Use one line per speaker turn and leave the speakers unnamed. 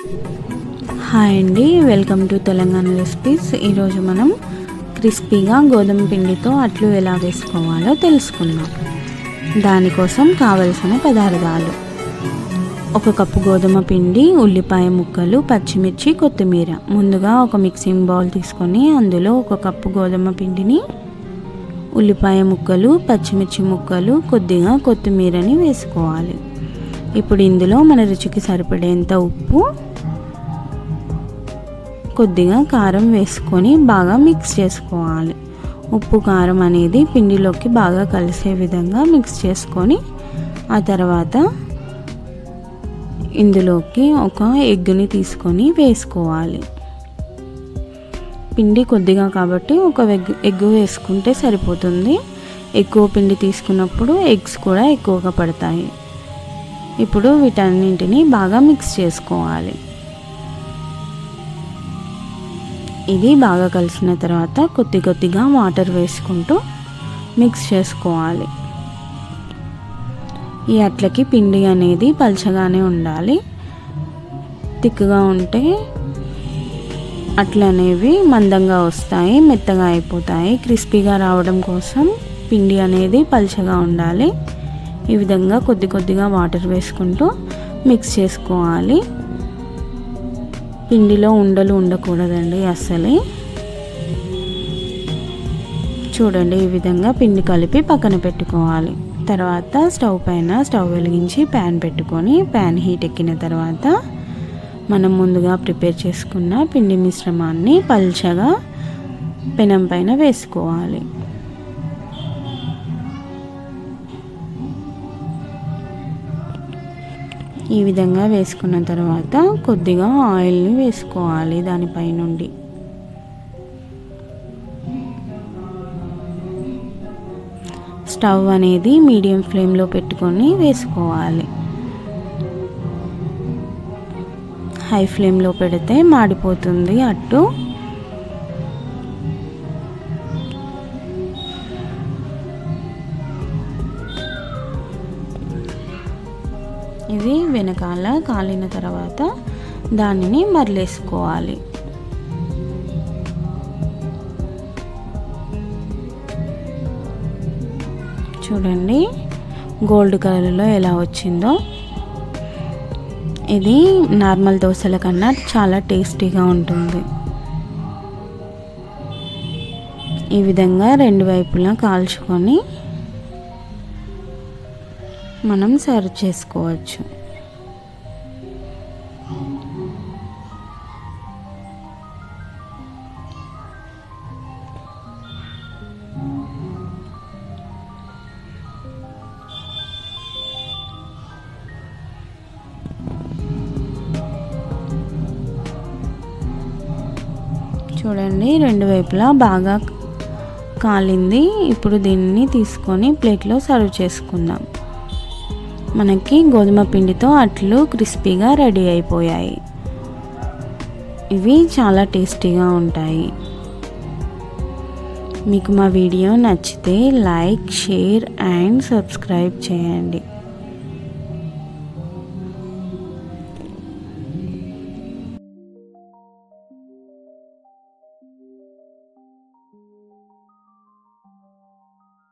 Hi అండి, welcome to Telangana recipes. ఈరోజు మనం క్రిస్పీగా గోధుమ పిండితో అట్లు ఎలా వేసుకోవాలో తెలుసుకుందాం. దానికోసం కావలసిన పదార్థాలు: 1 కప్పు గోధుమ పిండి, ఉల్లిపాయ ముక్కలు, పచ్చిమిర్చి, కొత్తిమీర. ముందుగా ఒక మిక్సింగ్ బౌల్ తీసుకొని అందులో 1 కప్పు గోధుమ పిండిని, ఉల్లిపాయ ముక్కలు, పచ్చిమిర్చి ముక్కలు, కొద్దిగా కొత్తిమీరని వేసుకోవాలి. ఇప్పుడు ఇందులో మన రుచికి సరిపడేంత ఉప్పు, కొద్దిగా కారం వేసుకొని బాగా మిక్స్ చేసుకోవాలి. ఉప్పు కారం అనేది పిండిలోకి బాగా కలిసే విధంగా మిక్స్ చేసుకొని ఆ తర్వాత ఇందులోకి ఒక ఎగ్గుని తీసుకొని వేసుకోవాలి. పిండి కొద్దిగా కాబట్టి ఒక ఎగ్గు వేసుకుంటే సరిపోతుంది. ఎక్కువ పిండి తీసుకున్నప్పుడు ఎగ్స్ కూడా ఎక్కువగా పడతాయి. ఇప్పుడు వీటన్నింటినీ బాగా మిక్స్ చేసుకోవాలి. ఇది బాగా కలిసిన తర్వాత కొద్దిగా వాటర్ వేసుకుంటూ మిక్స్ చేసుకోవాలి. ఈ అట్లకి పిండి అనేది పల్చగానే ఉండాలి. తిక్కుగా ఉంటే అట్లు అనేవి మందంగా వస్తాయి, మెత్తగా అయిపోతాయి. క్రిస్పీగా రావడం కోసం పిండి అనేది పల్చగా ఉండాలి. ఈ విధంగా కొద్దిగా వాటర్ వేసుకుంటూ మిక్స్ చేసుకోవాలి. పిండిలో ఉండలు ఉండకూడదండి అస్సలే. చూడండి, ఈ విధంగా పిండి కలిపి పక్కన పెట్టుకోవాలి. తర్వాత స్టవ్ వెలిగించి ప్యాన్ పెట్టుకొని ప్యాన్ హీట్ ఎక్కిన తర్వాత మనం ముందుగా ప్రిపేర్ చేసుకున్న పిండి మిశ్రమాన్ని పల్చగా పెనం పైన వేసుకోవాలి. ఈ విధంగా వేసుకున్న తర్వాత కొద్దిగా ఆయిల్ని వేసుకోవాలి దానిపై నుండి. స్టవ్ అనేది మీడియం ఫ్లేమ్లో పెట్టుకొని వేసుకోవాలి. హై ఫ్లేమ్లో పెడితే మాడిపోతుంది అట్టు. ఇది వెనకాల కాలిన తర్వాత దానిని మరలేసుకోవాలి. చూడండి, గోల్డ్ కలర్లో ఎలా వచ్చిందో. ఇది నార్మల్ దోశల కన్నా చాలా టేస్టీగా ఉంటుంది. ఈ విధంగా 2 వైపులా కాల్చుకొని మనం సర్వ్ చేసుకోవచ్చు. చూడండి, 2 వైపులా బాగా కాలింది. ఇప్పుడు దీన్ని తీసుకొని ప్లేట్లో సర్వ్ చేసుకుందాం. మనకి గోధుమ పిండితో అట్లు క్రిస్పీగా రెడీ అయిపోయాయి. ఇవి చాలా టేస్టీగా ఉంటాయి. మీకు మా వీడియో నచ్చితే లైక్, షేర్ అండ్ సబ్స్క్రైబ్ చేయండి.